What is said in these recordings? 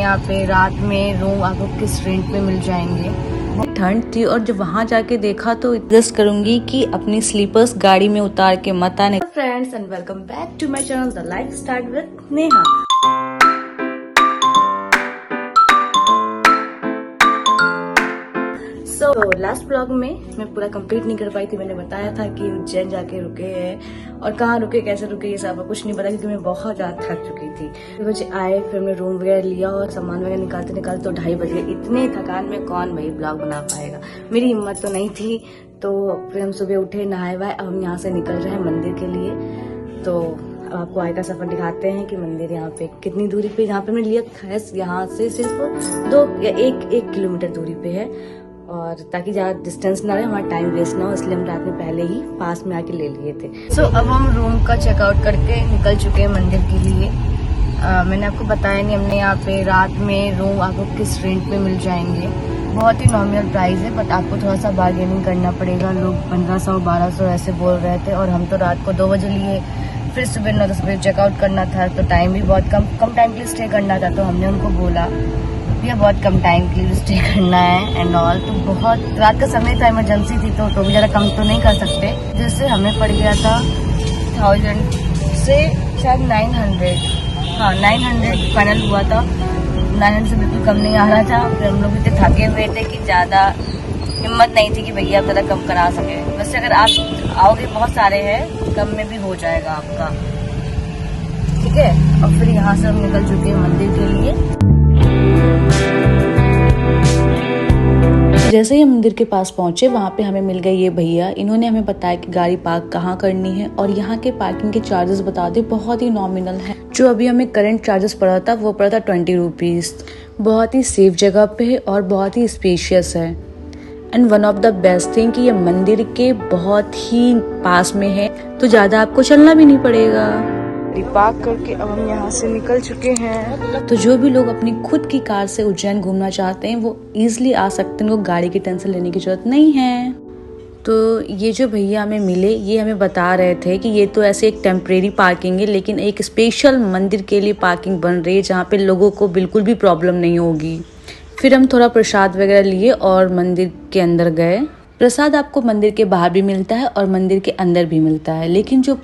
यहाँ पे रात में रूम आपको किस रेंट पे मिल जाएंगे। ठंड थी और जब वहाँ जाके देखा तो सजेस्ट करूंगी कि अपनी स्लीपर्स गाड़ी में उतार के मत आने। Friends and welcome back to my channel the life start with Neha. Last blog में मैं पूरा कंप्लीट नहीं कर पाई थी। मैंने बताया था कि उज्जैन जाके रुके हैं और कहाँ रुके कैसे रुके ये सब कुछ नहीं पता क्योंकि मैं बहुत ज्यादा थक चुकी थी। 2 बजे आए, फिर हमने रूम वगैरह लिया और सामान वगैरह निकालते तो 2:30 बज गए। इतने थकान में कौन भाई ब्लॉग बना पाएगा, मेरी हिम्मत तो नहीं थी। तो फिर हम सुबह उठे, नहाए वाए, अब हम यहाँ से निकल रहे हैं मंदिर के लिए। तो आपको आगे का सफर दिखाते हैं कि मंदिर यहाँ पे कितनी दूरी पे, यहाँ पे मैंने लिया खैस यहाँ से सिर्फ 2 या 1 किलोमीटर दूरी पे है। और ताकि ज़्यादा डिस्टेंस ना रहे, हमारा टाइम वेस्ट ना हो, इसलिए हम रात में पहले ही पास में आके ले लिए थे। अब हम रूम का चेकआउट करके निकल चुके हैं मंदिर के लिए। मैंने आपको बताया नहीं, हमने यहाँ पे रात में रूम आपको किस रेंट पे मिल जाएंगे। बहुत ही नॉमिनल प्राइस है, बट आपको थोड़ा सा बार्गेनिंग करना पड़ेगा। लोग 1500-1200 ऐसे बोल रहे थे और हम तो रात को 2 बजे लिए, फिर सुबह 9-10 बजे चेकआउट करना था, तो टाइम भी बहुत कम टाइम के लिए स्टे करना था। तो हमने उनको बोला भैया बहुत कम टाइम के लिए स्टे करना है एंड ऑल। तो बहुत रात का समय था, इमरजेंसी थी, तो भी ज़्यादा कम तो नहीं कर सकते। जैसे हमें पड़ गया था 1000 से शायद 900, हाँ 900 फाइनल हुआ था। 900 से बिल्कुल कम नहीं आ रहा था। फिर हम लोग इतने थके हुए थे कि ज़्यादा हिम्मत नहीं थी कि भैया आप ज़्यादा कम करा सके। वैसे अगर आप आओगे बहुत सारे हैं, कम में भी हो जाएगा आपका, ठीक है। और फिर यहाँ से हम निकल चुके हैं मंदिर के लिए। जैसे ही हम मंदिर के पास पहुंचे, वहाँ पे हमें मिल गए ये भैया। इन्होंने हमें बताया कि गाड़ी पार्क कहाँ करनी है और यहाँ के पार्किंग के चार्जेस बता दे, बहुत ही नॉमिनल है। जो अभी हमें करंट चार्जेस पड़ा था वो पड़ा था 20 रुपीज। बहुत ही सेफ जगह पे है और बहुत ही स्पेशियस है। And one of the best thing कि ये मंदिर के बहुत ही पास में है, तो ज्यादा आपको चलना भी नहीं पड़ेगा। पार्क करके अब हम यहाँ से निकल चुके हैं। तो जो भी लोग अपनी खुद की कार से उज्जैन घूमना चाहते हैं वो इजीली आ सकते हैं, उनको गाड़ी की टेंशन लेने की जरूरत नहीं है। तो ये जो भैया हमें मिले, ये हमें बता रहे थे कि ये तो ऐसे एक टेम्परेरी पार्किंग है, लेकिन एक स्पेशल मंदिर के लिए पार्किंग बन रही है जहाँ पे लोगों को बिल्कुल भी प्रॉब्लम नहीं होगी। फिर हम थोड़ा प्रसाद वगैरह लिए और मंदिर के अंदर गए। प्रसाद आपको मंदिर के बाहर भी मिलता है और मंदिर के अंदर भी मिलता है, लेकिन जो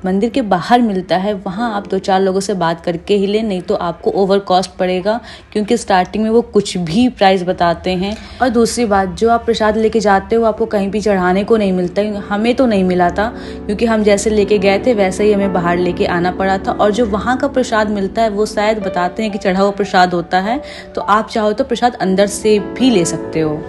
मंदिर के बाहर मिलता है वहाँ आप 2-4 लोगों से बात करके ही लें, नहीं तो आपको ओवर कॉस्ट पड़ेगा, क्योंकि स्टार्टिंग में वो कुछ भी प्राइस बताते हैं। और दूसरी बात, जो आप प्रसाद लेके जाते हो आपको कहीं भी चढ़ाने को नहीं मिलता। हमें तो नहीं मिला था, क्योंकि हम जैसे लेके गए थे वैसे ही हमें बाहर लेके आना पड़ा था। और जो वहाँ का प्रसाद मिलता है वो शायद बताते हैं कि चढ़ा हुआ प्रसाद होता है, तो आप चाहो तो प्रसाद अंदर से भी ले सकते हो।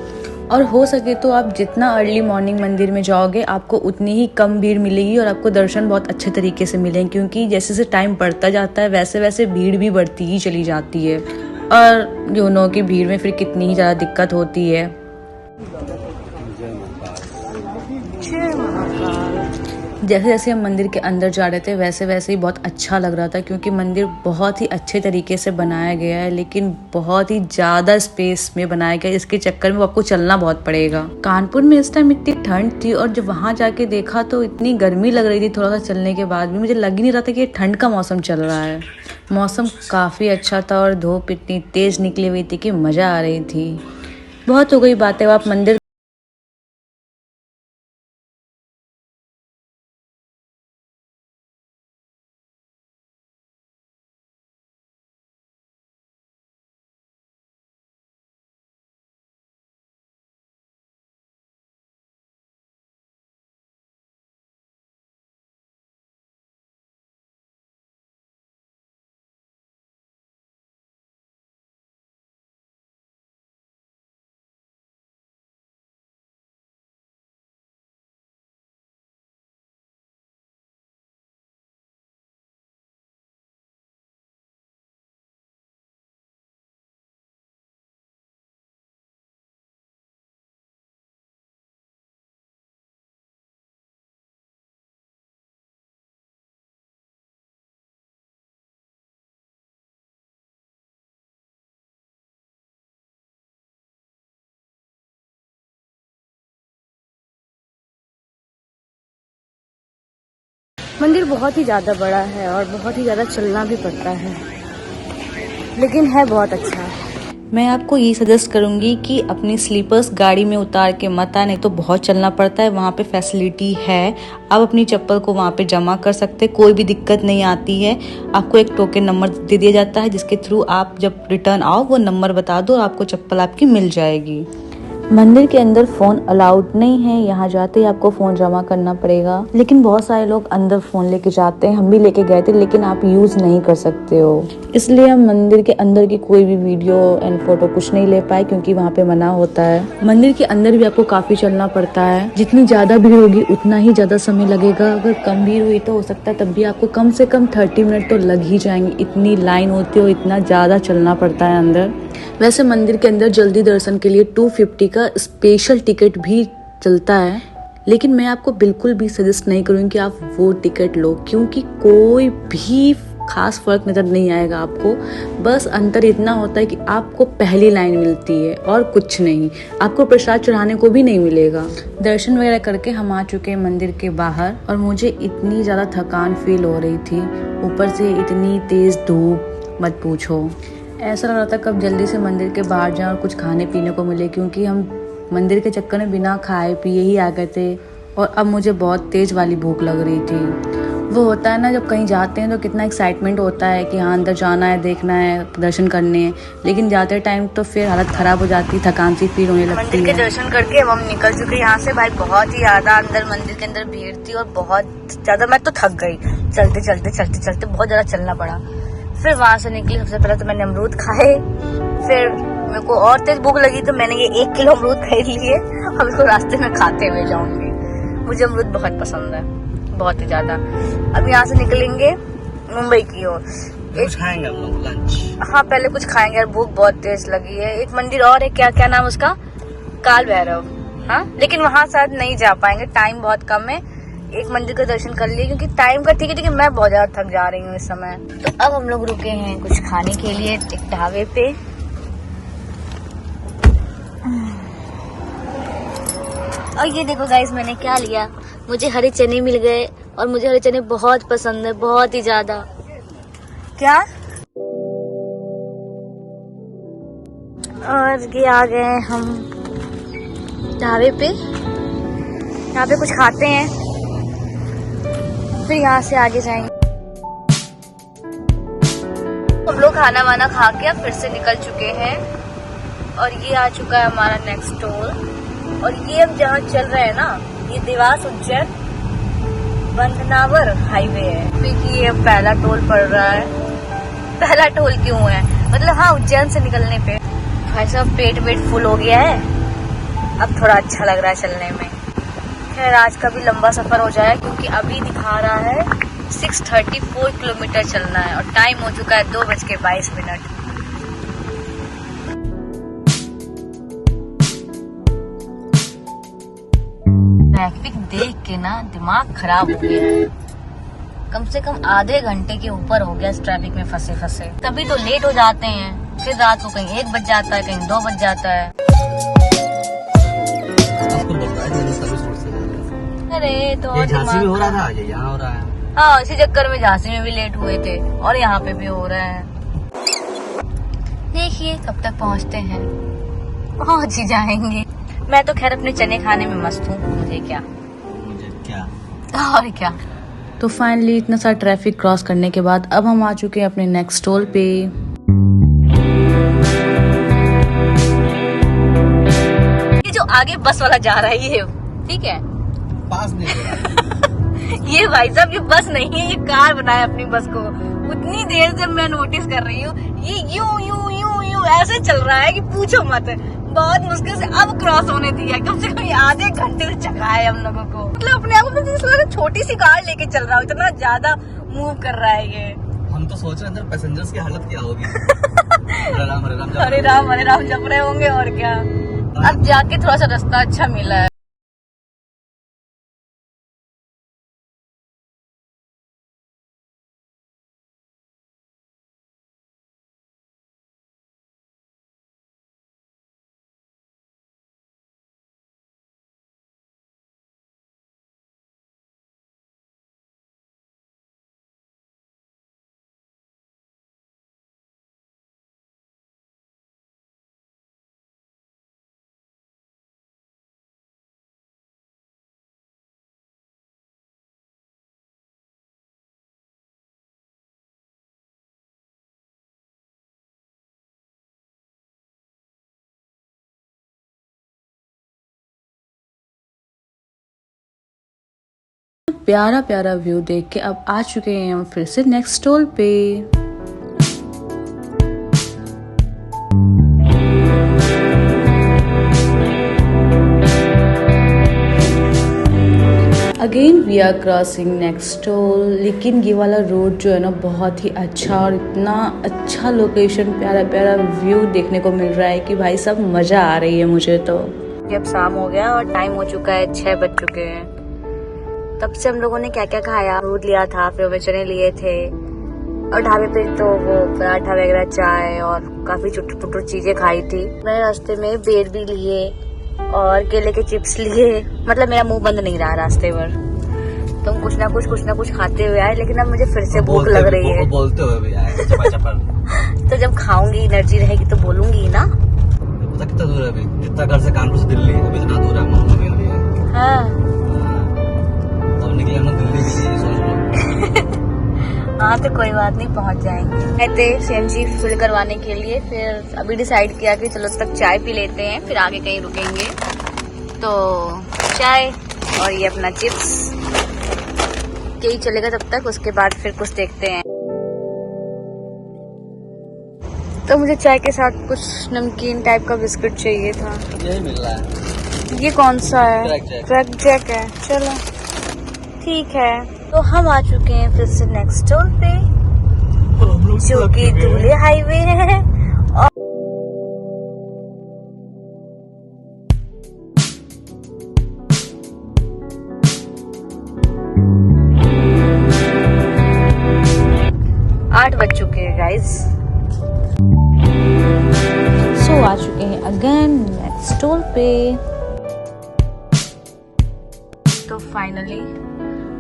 और हो सके तो आप जितना अर्ली मॉर्निंग मंदिर में जाओगे आपको उतनी ही कम भीड़ मिलेगी और आपको दर्शन बहुत अच्छे तरीके से मिलेंगे, क्योंकि जैसे जैसे टाइम बढ़ता जाता है वैसे वैसे भीड़ भी बढ़ती ही चली जाती है। और दोनों की भीड़ में फिर कितनी ही ज़्यादा दिक्कत होती है। जैसे जैसे हम मंदिर के अंदर जा रहे थे वैसे वैसे ही बहुत अच्छा लग रहा था, क्योंकि मंदिर बहुत ही अच्छे तरीके से बनाया गया है, लेकिन बहुत ही ज़्यादा स्पेस में बनाया गया है। इसके चक्कर में आपको चलना बहुत पड़ेगा। कानपुर में इस टाइम इतनी ठंड थी और जब वहाँ जाके देखा तो इतनी गर्मी लग रही थी। थोड़ा सा चलने के बाद भी मुझे लग ही नहीं रहा था कि ये ठंड का मौसम चल रहा है। मौसम काफ़ी अच्छा था और धूप इतनी तेज़ निकली हुई थी कि मज़ा आ रही थी। बहुत हो गई बातें, आप मंदिर मंदिर बहुत ही ज़्यादा बड़ा है और बहुत ही ज़्यादा चलना भी पड़ता है। लेकिन है बहुत अच्छा। मैं आपको ये सजेस्ट करूंगी कि अपनी स्लीपर्स गाड़ी में उतार के मत आए, नहीं तो बहुत चलना पड़ता है। वहाँ पे फैसिलिटी है, आप अपनी चप्पल को वहाँ पे जमा कर सकते हैं, कोई भी दिक्कत नहीं आती है। आपको एक टोकन नंबर दे दिया जाता है जिसके थ्रू आप जब रिटर्न आओ वो नंबर बता दो और आपको चप्पल आपकी मिल जाएगी। मंदिर के अंदर फोन अलाउड नहीं है, यहाँ जाते ही आपको फोन जमा करना पड़ेगा। लेकिन बहुत सारे लोग अंदर फोन लेके जाते हैं, हम भी लेके गए थे, लेकिन आप यूज नहीं कर सकते हो, इसलिए हम मंदिर के अंदर की कोई भी वीडियो एंड फोटो कुछ नहीं ले पाए क्योंकि वहाँ पे मना होता है। मंदिर के अंदर भी आपको काफी चलना पड़ता है, जितनी ज्यादा भीड़ होगी उतना ही ज्यादा समय लगेगा। अगर कम भीड़ हुई तो हो सकता है तब भी आपको कम से कम 30 मिनट तो लग ही जाएंगे, इतनी लाइन होती है और इतना ज्यादा चलना पड़ता है अंदर। वैसे मंदिर के अंदर जल्दी दर्शन के लिए 250 का स्पेशल टिकट भी चलता है, लेकिन मैं आपको बिल्कुल भी सजेस्ट नहीं करूँगी कि आप वो टिकट लो, क्योंकि कोई भी खास फर्क नजर नहीं आएगा आपको। बस अंतर इतना होता है कि आपको पहली लाइन मिलती है और कुछ नहीं, आपको प्रसाद चढ़ाने को भी नहीं मिलेगा। दर्शन वगैरह करके हम आ चुके हैं मंदिर के बाहर और मुझे इतनी ज्यादा थकान फील हो रही थी, ऊपर से इतनी तेज धूप मत पूछो। ऐसा लग रहा था कब जल्दी से मंदिर के बाहर जाएं और कुछ खाने पीने को मिले, क्योंकि हम मंदिर के चक्कर में बिना खाए पिए ही आ गए थे और अब मुझे बहुत तेज वाली भूख लग रही थी। वो होता है ना जब कहीं जाते हैं तो कितना एक्साइटमेंट होता है कि हाँ अंदर जाना है, देखना है, दर्शन करने हैं, लेकिन जाते टाइम तो फिर हालत खराब हो जाती है, थकान सी फील होने लगती है। मंदिर के दर्शन करके अब हम निकल चुके हैं यहाँ से। भाई बहुत ही ज्यादा अंदर मंदिर के अंदर भीड़ थी और बहुत ज्यादा मैं तो थक गई, चलते चलते चलते चलते बहुत ज्यादा चलना पड़ा। फिर वहां से निकली, सबसे पहले तो मैंने अमरूद खाए, फिर मेरे को और तेज भूख लगी तो मैंने ये 1 किलो अमरूद खरीद लिए, अब इसको रास्ते में खाते हुए जाऊंगी। मुझे अमरूद बहुत पसंद है, बहुत ही ज्यादा। अब यहाँ से निकलेंगे मुंबई की ओर, कुछ खाएंगे हम लोग लंच। हाँ पहले कुछ खाएंगे यार, भूख बहुत तेज लगी है। एक मंदिर और है, क्या क्या नाम उसका, काल भैरव। हाँ लेकिन वहाँ शायद नहीं जा पाएंगे, टाइम बहुत कम है। एक मंदिर का दर्शन कर लिए क्योंकि टाइम का ठीक है, मैं बहुत ज्यादा थक जा रही हूँ इस समय। तो अब हम लोग रुके हैं कुछ खाने के लिए एक ढाबे पे। और ये देखो गाइस मैंने क्या लिया, मुझे हरे चने मिल गए और मुझे हरे चने बहुत पसंद है, बहुत ही ज्यादा। क्या और ये आ गए हम ढाबे पे, यहाँ पे कुछ खाते हैं फिर यहाँ से आगे जाएंगे। हम लोग खाना वाना खा के अब फिर से निकल चुके हैं और ये आ चुका है हमारा नेक्स्ट टोल। और ये अब जहाँ चल रहे हैं ना, ये देवास उज्जैन बंधनावर हाईवे है, क्योंकि ये पहला टोल पड़ रहा है। पहला टोल क्यों है, मतलब हाँ उज्जैन से निकलने पे। भाई साहब पेट वेट फुल हो गया है, अब थोड़ा अच्छा लग रहा है चलने में। खैर आज का भी लंबा सफर हो जाए क्योंकि अभी दिखा रहा है 634 किलोमीटर चलना है और टाइम हो चुका है 2:22। ट्रैफिक देख के ना दिमाग खराब हो गया है, कम से कम आधे घंटे के ऊपर हो गया इस ट्रैफिक में फंसे फंसे। कभी तो लेट हो जाते हैं, फिर रात को कहीं 1 बज जाता है, कहीं 2 बज जाता है। अरे तो झांसी में हो रहा था, ये यहाँ हो रहा है। हाँ इसी चक्कर में झांसी में भी लेट हुए थे और यहाँ पे भी हो रहा है। देखिए कब तक पहुँचते हैं, पहुँच ही जाएंगे। मैं तो खैर अपने चने खाने में मस्त हूँ, मुझे क्या और क्या। तो फाइनली इतना सारा ट्रैफिक क्रॉस करने के बाद अब हम आ चुके हैं अपने नेक्स्ट टोल पे। ये जो आगे बस वाला जा रहा है ये ठीक है, पास नहीं हो रहा। ये भाई साहब ये बस नहीं है, ये कार बनाया अपनी बस को। उतनी देर से मैं नोटिस कर रही हूँ, ये यूं यूं यूं यूं ऐसे चल रहा है कि पूछो मत। बहुत मुश्किल से अब क्रॉस होने दिया, कम से कम आधे घंटे से चका है हम लोगों को। मतलब अपने आप में छोटी सी कार लेके चल रहा हूँ, इतना ज्यादा मूव कर रहा है ये। हम तो सोच रहे हैं पैसेंजर्स की हालत क्या होगी। हरे राम जप रहे होंगे और क्या। अब जाके थोड़ा सा रास्ता अच्छा मिला है। प्यारा प्यारा व्यू देख के अब आ चुके हैं हम फिर से नेक्स्ट स्टॉल पे। Again we are crossing next stall. लेकिन ये वाला रोड जो है ना बहुत ही अच्छा और इतना अच्छा लोकेशन, प्यारा प्यारा व्यू देखने को मिल रहा है कि भाई सब मजा आ रही है मुझे तो। अब शाम हो गया और टाइम हो चुका है, 6 बज चुके हैं। तब से हम लोगों ने क्या क्या खाया, दूध लिया था, फिर हमें चने लिए थे और ढाबे पे तो वो पराठा वगैरह, चाय और काफी चुटपुट चीजें खाई थी। मैंने रास्ते में बेर भी लिए और केले के चिप्स लिए। मतलब मेरा मुंह बंद नहीं रहा रास्ते भर, तो कुछ ना कुछ खाते हुए आए। लेकिन अब मुझे फिर से भूख लग रही है। बोलते हुए भी आए तो जब खाऊंगी एनर्जी रहेगी तो बोलूंगी ना। पता कितना दूर है अभी, जितना घर से कानपुर से दिल्ली अभी इतना दूर है। हाँ अब निकले हम दिल्ली के लिए, सोच लो। हाँ तो कोई बात नहीं, पहुंच जाएंगे। कहते सीएनजी फिल करवाने के लिए, फिर अभी डिसाइड किया कि चलो तब तक चाय पी लेते हैं, फिर आगे कहीं रुकेंगे। तो चाय और ये अपना चिप्स यही चलेगा तब तक, उसके बाद फिर कुछ देखते हैं। तो मुझे चाय के साथ कुछ नमकीन टाइप का बिस्किट चाहिए था। यही मिल रहा है। ये कौन सा है? क्रैक जैक है। चलो ठीक है, तो हम आ चुके हैं फिर से नेक्स्ट स्टॉल पे, जो कि धुले हाईवे है। और आठ बज चुके हैं गाइस। सो आ चुके हैं अगेन नेक्स्ट स्टॉल पे। तो फाइनली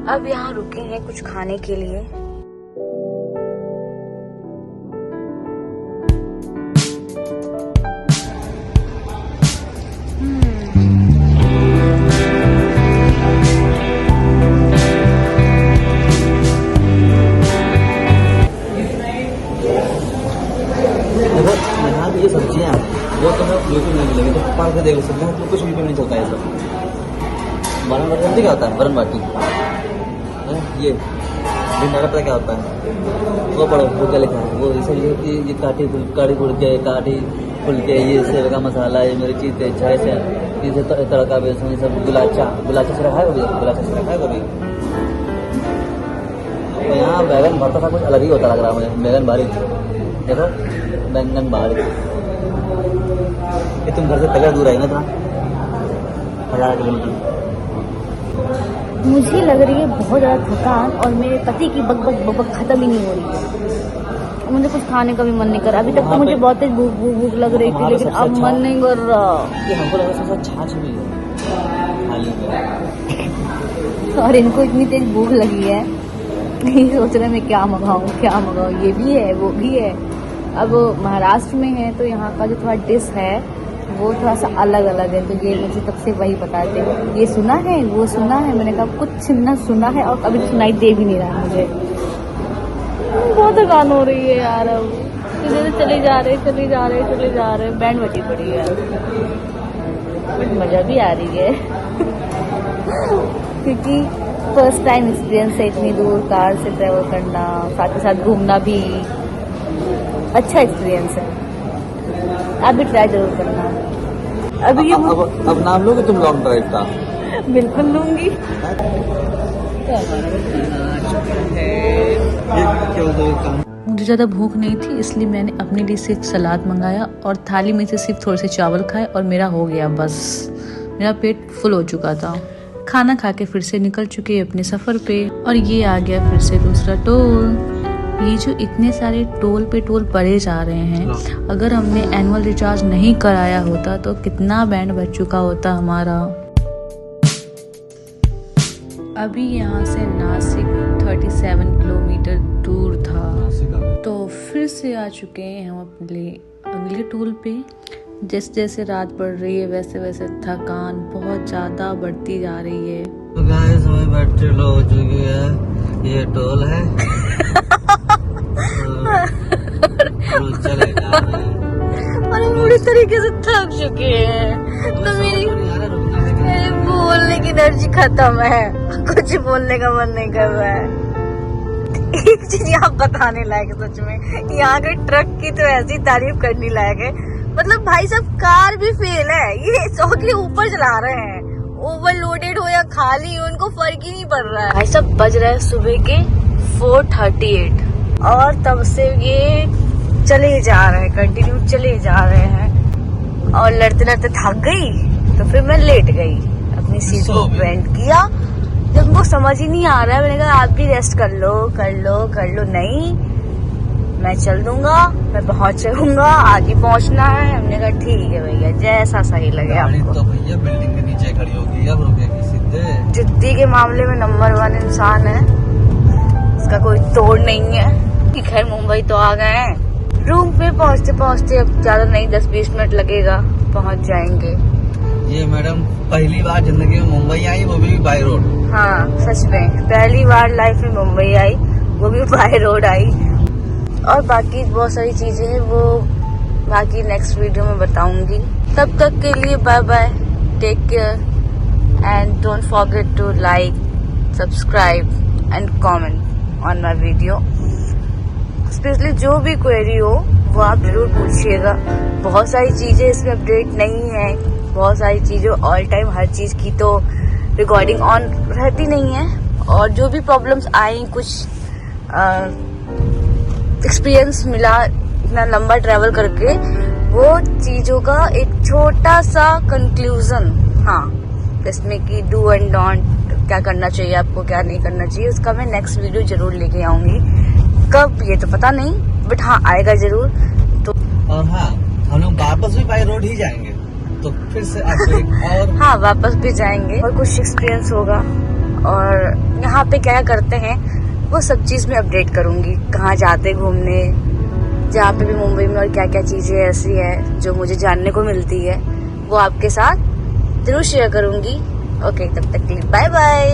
अब यहाँ रुके हैं कुछ खाने के लिए। यहाँ की ये सब्जियाँ वो तुम्हें यूट्यूब में मिलेगी, तो पाल के देख सकते हैं। कुछ यूट्यूब में नहीं चलता है सब। बरन बाटी क्या होता है? बरन बाटी ये भिंडारा पता क्या होता है? वो पढ़ो, वो क्या लिखा है? वो ऐसा ये काठी फुलके ये सेव का मसाला, ये मिर्ची तेज छाय से इसे तड़का बेसन, ये सब गुलाचा से रखा है कभी? गुलाचा से रखा है कभी? तो यहाँ बैगन भरता था कुछ अलग ही होता लग रहा है मुझे। बैगन भारी देखो, बैंगन भारी। ये तुम घर से पहले दूर आई ना था 1000 किलोमीटर। मुझे लग रही है बहुत ज़्यादा थकान, और मेरे पति की बक खत्म ही नहीं हो रही है। मुझे कुछ खाने का भी मन नहीं कर रहा। अभी तक तो मुझे बहुत तेज भूख लग रही थी, लेकिन अब मन नहीं कर रहा। ये हमको लगा सबसे छाछ भी है थाली में। और इनको इतनी तेज भूख लगी है, नहीं सोच रहे मैं क्या मंगाऊँ। ये भी है, वो भी है। अब महाराष्ट्र में है तो यहाँ का जो थोड़ा डिश है वो थोड़ा सा अलग है। तो ये मुझे तब से वही बताते, ये सुना है, वो सुना है। मैंने कहा कुछ ना सुना है और कभी सुनाई दे भी नहीं रहा है मुझे। बहुत थकान हो रही है यार। अब चले जा रहे बैंड बजी पड़ी है, बट मजा भी आ रही है। क्योंकि फर्स्ट टाइम एक्सपीरियंस है इतनी दूर कार से ट्रेवल करना, साथ ही साथ घूमना भी अच्छा एक्सपीरियंस है। आप भी ट्राई जरूर करना। अभी ये अब नाम लोगे तुम लॉन्ग ड्राइव का? बिल्कुल लूंगी। मुझे ज़्यादा भूख नहीं थी, इसलिए मैंने अपने लिए सिर्फ सलाद मंगाया और थाली में से सिर्फ थोड़े से चावल खाए और मेरा हो गया बस। मेरा पेट फुल हो चुका था। खाना खा के फिर से निकल चुके अपने सफ़र पे। और ये आ गया फिर से दूसरा टोल। ये जो इतने सारे टोल पे टोल पड़े जा रहे हैं, अगर हमने एनुअल रिचार्ज नहीं कराया होता तो कितना बैंड बच चुका होता हमारा। अभी यहाँ से नासिक 37 किलोमीटर दूर था। तो फिर से आ चुके हैं हम अपने अगले टोल पे। जैसे जैसे रात बढ़ रही है वैसे वैसे थकान बहुत ज़्यादा बढ़ती जा रही है। तो गाइस हमें बैटरी लो हो चुकी है, ये टोल है। तो चले जा रहे हैं और हम पूरी तरीके से थक चुके हैं। तो मेरी बोलने की एनर्जी खत्म है। कुछ बोलने का मन नहीं कर रहा है। एक चीज यहाँ बताने लायक है सच में, यहाँ के ट्रक की तो ऐसी तारीफ करने लायक है। मतलब भाई साहब कार भी फेल है, ये 100 के ऊपर चला रहे हैं, ओवरलोडेड हो या खाली हो उनको फर्क ही नहीं पड़ रहा है। भाई साहब बज रहे हैं सुबह के 4:38 और तब से ये चले जा रहे हैं, कंटिन्यू चले जा रहे हैं और लड़ते लड़ते थक गई तो फिर मैं लेट गई, अपनी सीट को बेंड किया। जब वो समझ ही नहीं आ रहा है, मैंने कहा आप भी रेस्ट कर लो। नहीं, मैं चल दूंगा, मैं पहुंच जाऊंगा, आगे पहुंचना है। हमने कहा ठीक है भैया, जैसा सही लगे आपको। तो भैया बिल्डिंग के नीचे खड़ी होगी, अब रुकेगी सीधे। जिद्दी के मामले में नंबर 1 इंसान है, इसका कोई तोड़ नहीं है। कि खैर मुंबई तो आ गए हैं, रूम पे पहुंचते अब ज्यादा नहीं 10-20 मिनट लगेगा, पहुंच जाएंगे। ये मैडम पहली बार जिंदगी में मुंबई आई, वो भी बाय रोड। हाँ सच में पहली बार लाइफ में मुंबई आई, वो भी बाय रोड आई। और बाकी बहुत सारी चीजें हैं, वो बाकी नेक्स्ट वीडियो में बताऊंगी। तब तक के लिए bye bye, take care and don't forget to like, subscribe and comment on my video. Specially जो भी क्वेरी हो वो आप जरूर पूछिएगा। बहुत सारी चीजें इसमें अपडेट नहीं है, बहुत सारी चीजें ऑल टाइम हर चीज की तो रिकॉर्डिंग ऑन रहती नहीं है। और जो भी प्रॉब्लम्स आई, कुछ एक्सपीरियंस मिला इतना लंबा ट्रैवल करके, वो चीजों का एक छोटा सा कंक्लूजन, हाँ, जिसमें कि डू एंड डोंट, क्या करना चाहिए आपको, क्या नहीं करना चाहिए, उसका मैं नेक्स्ट वीडियो जरूर लेके आऊंगी। कब ये तो पता नहीं, बट हाँ आएगा जरूर। तो और हाँ, हम लोग वापस भी बाय रोड ही जाएंगे, तो फिर से आपको एक और हाँ वापस भी जाएंगे और कुछ एक्सपीरियंस होगा। और यहाँ पे क्या करते हैं वो सब चीज मैं अपडेट करूंगी, कहाँ जाते घूमने, जहाँ पे भी मुंबई में, और क्या क्या चीजें ऐसी है जो मुझे जानने को मिलती है, वो आपके साथ जरूर शेयर करूंगी। ओके, तब तक के लिए बाय बाय।